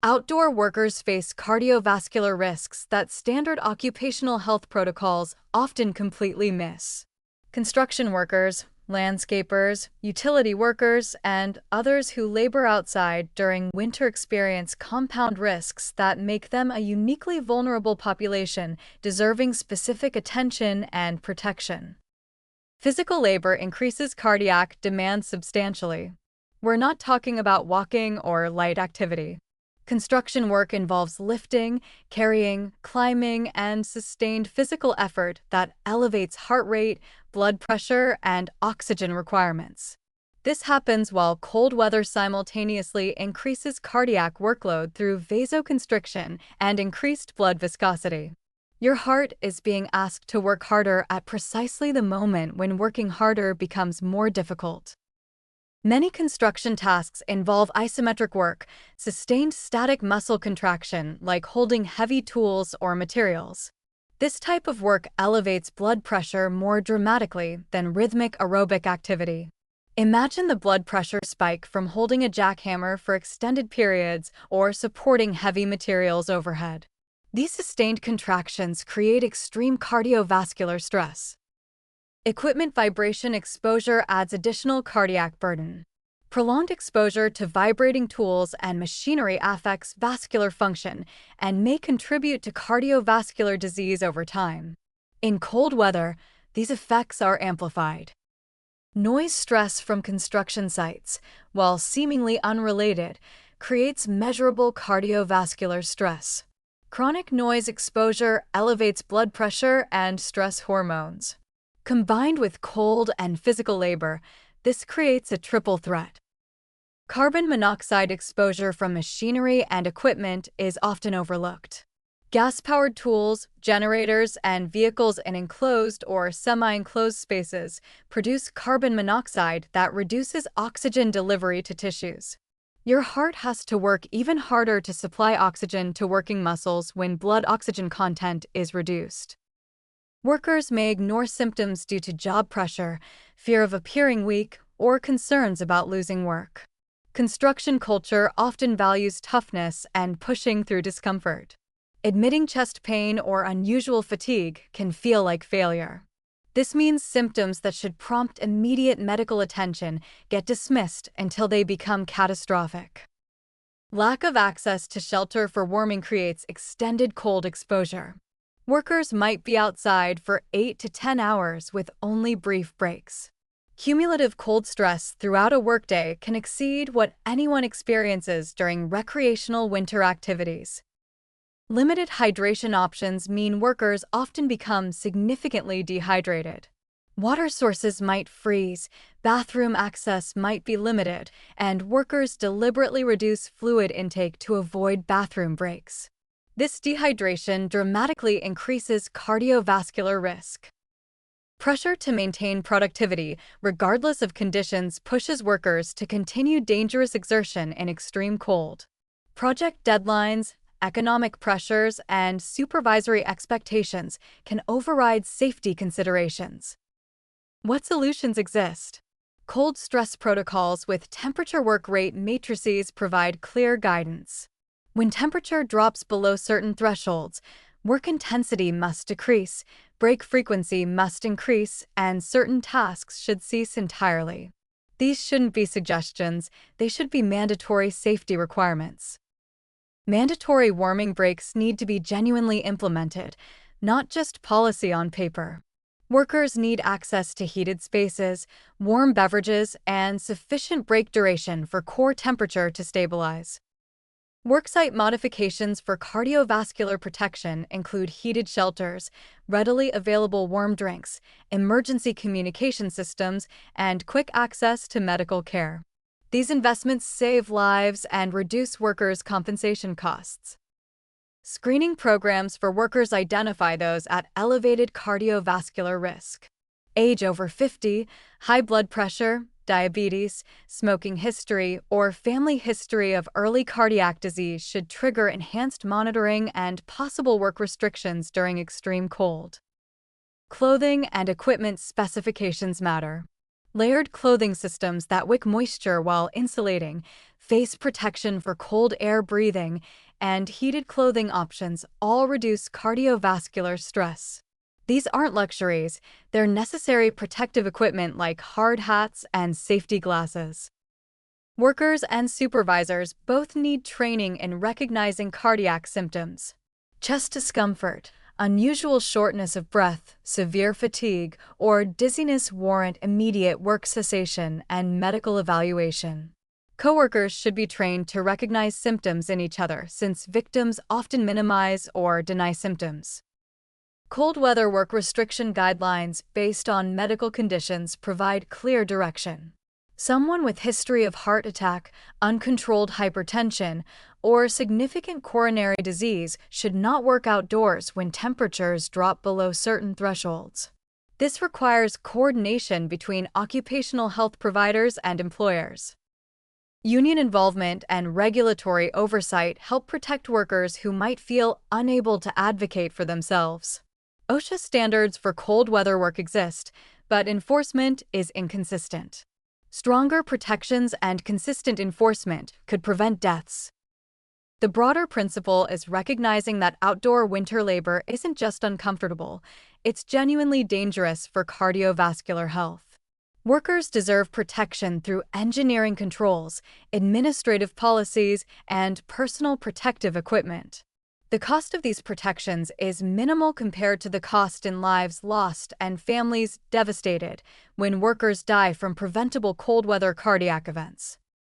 Outdoor workers face cardiovascular risks that standard occupational health protocols often completely miss. Construction workers, landscapers, utility workers, and others who labor outside during winter experience compound risks that make them a uniquely vulnerable population deserving specific attention and protection. Physical labor increases cardiac demand substantially. We're not talking about walking or light activity. Construction work involves lifting, carrying, climbing, and sustained physical effort that elevates heart rate, blood pressure, and oxygen requirements. This happens while cold weather simultaneously increases cardiac workload through vasoconstriction and increased blood viscosity. Your heart is being asked to work harder at precisely the moment when working harder becomes more difficult. Many construction tasks involve isometric work, sustained static muscle contraction like holding heavy tools or materials. This type of work elevates blood pressure more dramatically than rhythmic aerobic activity. Imagine the blood pressure spike from holding a jackhammer for extended periods or supporting heavy materials overhead. These sustained contractions create extreme cardiovascular stress. Equipment vibration exposure adds additional cardiac burden. Prolonged exposure to vibrating tools and machinery affects vascular function and may contribute to cardiovascular disease over time. In cold weather, these effects are amplified. Noise stress from construction sites, while seemingly unrelated, creates measurable cardiovascular stress. Chronic noise exposure elevates blood pressure and stress hormones. Combined with cold and physical labor, this creates a triple threat. Carbon monoxide exposure from machinery and equipment is often overlooked. Gas-powered tools, generators, and vehicles in enclosed or semi-enclosed spaces produce carbon monoxide that reduces oxygen delivery to tissues. Your heart has to work even harder to supply oxygen to working muscles when blood oxygen content is reduced. Workers may ignore symptoms due to job pressure, fear of appearing weak, or concerns about losing work. Construction culture often values toughness and pushing through discomfort. Admitting chest pain or unusual fatigue can feel like failure. This means symptoms that should prompt immediate medical attention get dismissed until they become catastrophic. Lack of access to shelter for warming creates extended cold exposure. Workers might be outside for 8 to 10 hours with only brief breaks. Cumulative cold stress throughout a workday can exceed what anyone experiences during recreational winter activities. Limited hydration options mean workers often become significantly dehydrated. Water sources might freeze, bathroom access might be limited, and workers deliberately reduce fluid intake to avoid bathroom breaks. This dehydration dramatically increases cardiovascular risk. Pressure to maintain productivity, regardless of conditions, pushes workers to continue dangerous exertion in extreme cold. Project deadlines, economic pressures, and supervisory expectations can override safety considerations. What solutions exist? Cold stress protocols with temperature work rate matrices provide clear guidance. When temperature drops below certain thresholds, work intensity must decrease, break frequency must increase, and certain tasks should cease entirely. These shouldn't be suggestions, they should be mandatory safety requirements. Mandatory warming breaks need to be genuinely implemented, not just policy on paper. Workers need access to heated spaces, warm beverages, and sufficient break duration for core temperature to stabilize. Worksite modifications for cardiovascular protection include heated shelters, readily available warm drinks, emergency communication systems, and quick access to medical care. These investments save lives and reduce workers' compensation costs. Screening programs for workers identify those at elevated cardiovascular risk. Age over 50, high blood pressure, diabetes, smoking history, or family history of early cardiac disease should trigger enhanced monitoring and possible work restrictions during extreme cold. Clothing and equipment specifications matter. Layered clothing systems that wick moisture while insulating, face protection for cold air breathing, and heated clothing options all reduce cardiovascular stress. These aren't luxuries, they're necessary protective equipment like hard hats and safety glasses. Workers and supervisors both need training in recognizing cardiac symptoms. Chest discomfort, unusual shortness of breath, severe fatigue, or dizziness warrant immediate work cessation and medical evaluation. Coworkers should be trained to recognize symptoms in each other since victims often minimize or deny symptoms. Cold weather work restriction guidelines based on medical conditions provide clear direction. Someone with history of heart attack, uncontrolled hypertension, or significant coronary disease should not work outdoors when temperatures drop below certain thresholds. This requires coordination between occupational health providers and employers. Union involvement and regulatory oversight help protect workers who might feel unable to advocate for themselves. OSHA standards for cold weather work exist, but enforcement is inconsistent. Stronger protections and consistent enforcement could prevent deaths. The broader principle is recognizing that outdoor winter labor isn't just uncomfortable, it's genuinely dangerous for cardiovascular health. Workers deserve protection through engineering controls, administrative policies, and personal protective equipment. The cost of these protections is minimal compared to the cost in lives lost and families devastated when workers die from preventable cold weather cardiac events.